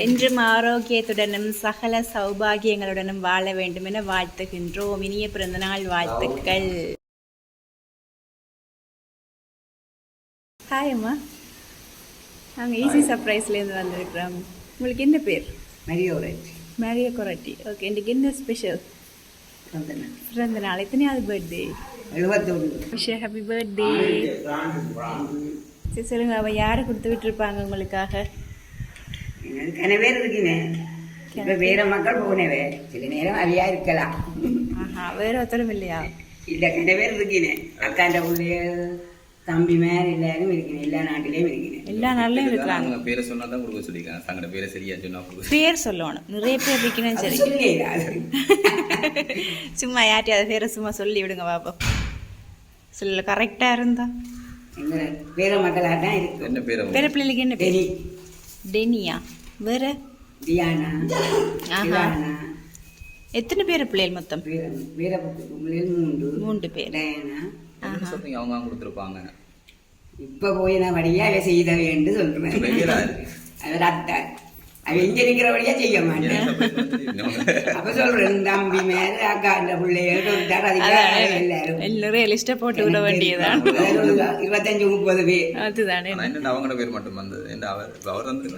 என்றும் ஆரோக்கியத்துடனும் சகல சௌபாகியங்களுடனும் வாழ வேண்டும் என வாழ்த்துகின்றோம். இனிய பிறந்தநாள் வாழ்த்துக்கள். ஹாய் அம்மா, நாங்கள் ஈஸி சர்ப்ரைஸ்லேருந்து வந்திருக்கிறோம். உங்களுக்கு என்ன பேர்? மரிய கொரட்டி. ஓகே, இன்றைக்கு என்ன ஸ்பெஷல்? பிறந்த நாள். எத்தனையாவது பர்த்டே? 71. Happy birthday. சரி சொல்லுங்க, அவள் யாரை கொடுத்து விட்டுருப்பாங்க உங்களுக்காக? பேர் இருக்கேன். இப்போ வேற மக்கள் போனவே சில நேரம் அவையா இருக்கலாம். வேற ஒருத்தரும் இல்லையா? இல்லை, பேர் இருக்கேன். அக்காண்ட பிள்ளைய தம்பி மேல எல்லாரும் இருக்கேன். எல்லா நாட்டிலையும் இருக்கேன். எல்லா நாட்டிலையும் இருக்கிறாங்க. பேரை சொன்னா தான் கொடுக்க சொல்லிருக்காங்க. தங்களோட பேரை சரியா சொன்னா பேர் சொல்லணும். நிறைய பேர் இருக்கணும். சரி, சும்மா யார்ட்டையாவது பேரை சும்மா சொல்லி விடுங்க பாப்பா. சொல்ல கரெக்டா இருந்தா வேற மக்களாக தான் இருக்கு. என்ன பேர்? பேர பிள்ளைகளுக்கு என்ன பேர்? டெனியா. வேற டியானா. எத்தனை பேர் பிள்ளைகள் மொத்தம்? மூன்று பேர். அவங்க கொடுத்துருப்பாங்க. இப்ப போய் நான் வழியா அதை செய்த வேண்டும் சொல்றேன். அவர் அத்தை அவ எங்க இருக்கிறபடியா செய்ய மாட்டேன். அப்ப சொல்றேன், தம்பி மேல அக்கா அந்த பிள்ளைகள் எல்லாரும் நிறைய லிஸ்ட போட்டு விட வேண்டியதான். 25-30 பேர். அதுதானே. அவங்களோட பேர் மட்டும் வந்தது. அவர் வந்து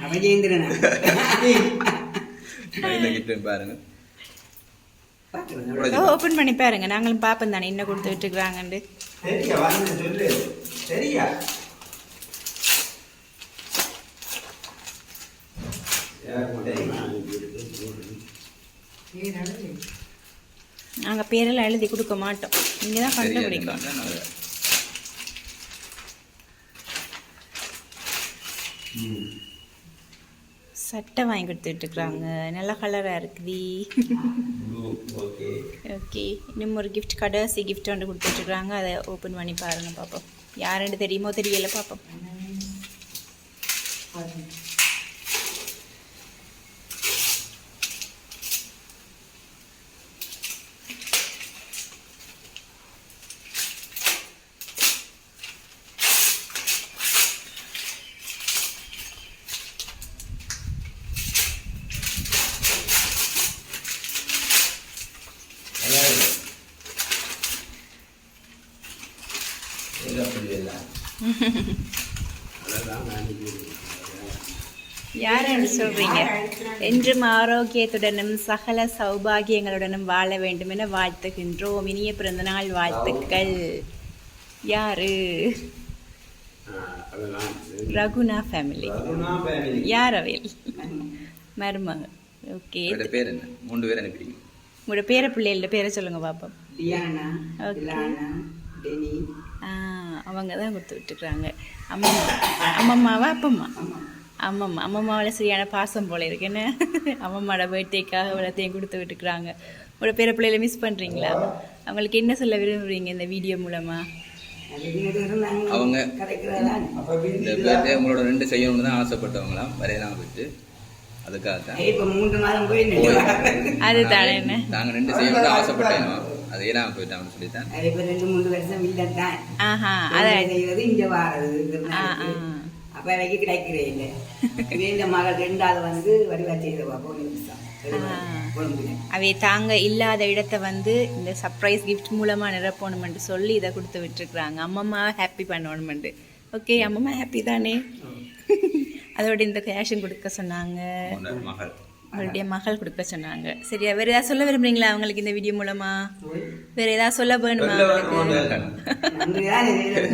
அவஜேந்திரனா பாருங்க. ஓபன் பண்ணி பாருங்க, நாங்களும் பாப்போம் தானே என்ன கொடுத்து விட்டுருக்காங்கன்னு. நாங்க பேரெல்லாம் எழுதி கொடுக்க மாட்டோம், நீங்க தான் கண்டுபிடிக்கணும். சட்டை வாங்கி கொடுத்துட்டு இருக்கிறாங்க, நல்ல கலரா இருக்குது. ஓகே, இன்னும் ஒரு கிஃப்ட், கடைசி கிஃப்ட் ஒன்று கொடுத்துட்டு இருக்காங்க. அதை ஓப்பன் பண்ணி பாருங்க பாப்போம். யாருன்னு தெரியுமோ தெரியல, பாப்போம். யாருன்னு சொல்றீங்க? என்றும் ஆரோக்கியத்துடனும் சகல சௌபாகியங்களுடனும் வாழ வேண்டும் என வாழ்த்துகின்றோம். இனிய பிறந்தநாள் வாழ்த்துக்கள். யாரு? ரகுனா ஃபேமிலி. யார் அவையில்? மருமகள். ஓகே, பேர் என்ன? 3 பேர் அனுப்பிடுங்க. உங்களோட பேர பிள்ளைகளோட பேரை சொல்லுங்க பாப்போம். அவங்க தான் கொடுத்து விட்டுருக்குறாங்க. அம்மம்மாவா? அப்பம்மா? அம்மம்மாவில் சரியான பாசம் போல இருக்கு. என்ன, அம்மம்மாவோட பர்த்டேக்காக இவ்வளோத்தையும் கொடுத்து விட்டுருக்குறாங்க. உங்களோட பேர பிள்ளைகளை மிஸ் பண்ணுறீங்களா? அவங்களுக்கு என்ன சொல்ல விரும்புகிறீங்க இந்த வீடியோ மூலமா? அவங்க இந்த பர்த்டே உங்களோட 2 செய்யணும்னு தான் ஆசைப்பட்டவங்களாம் வரையலாம் விட்டு, அதுக்காகத்தான். அதுதானே, என்ன நாங்கள் 2 செய்யணும்னு ஆசைப்பட்டேன், அதே நான் போயிட்டாங்கன்னு சொல்லித்தான். 2-3 வருஷம் இல்லைத்தான். இங்க வாரது அப்ப வைக்க கிடைக்கிறே இல்லை. இந்த மகள் 2வது வந்து வடிவா செய்தவா அவை தாங்க இல்லாத இடத்த வந்து இந்த சர்ப்ரைஸ் கிஃப்ட் மூலமா நிரப்பணும்னு சொல்லி இதை கொடுத்து விட்டுருக்குறாங்க. அம்மம்மா ஹாப்பி பண்ணணும்னு. ஓகே, அம்மம்மா ஹாப்பி தானே. அதோட இந்த கேஷன் கொடுக்க சொன்னாங்க, அவருடைய மகள் கொடுக்க சொன்னாங்க. சரியா, வேற ஏதாவது சொல்ல விரும்புறீங்களா அவங்களுக்கு இந்த வீடியோ மூலமா? வேற ஏதாவது சொல்ல வேணுமா அவங்களுக்கு?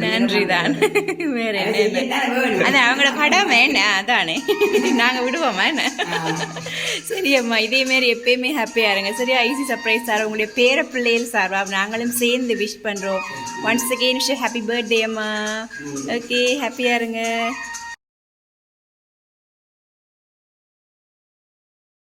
நன்றி தான். வேற என்ன? அதான் அவங்களோட கடமை என்ன, அதானே. நாங்க விடுவோமா என்ன? சரியம்மா, இதே மாதிரி எப்பயுமே ஹாப்பியா இருங்க. சரியா, ஈஸி சர்ப்ரைஸ் சார் உங்களுடைய பேர பிள்ளைகள் சார்பா நாங்களும் சேர்ந்து விஷ் பண்றோம். ஒன்ஸ் அகெயின் ஹாப்பி பர்த்டே அம்மா. ஓகே, ஹாப்பியா இருங்க.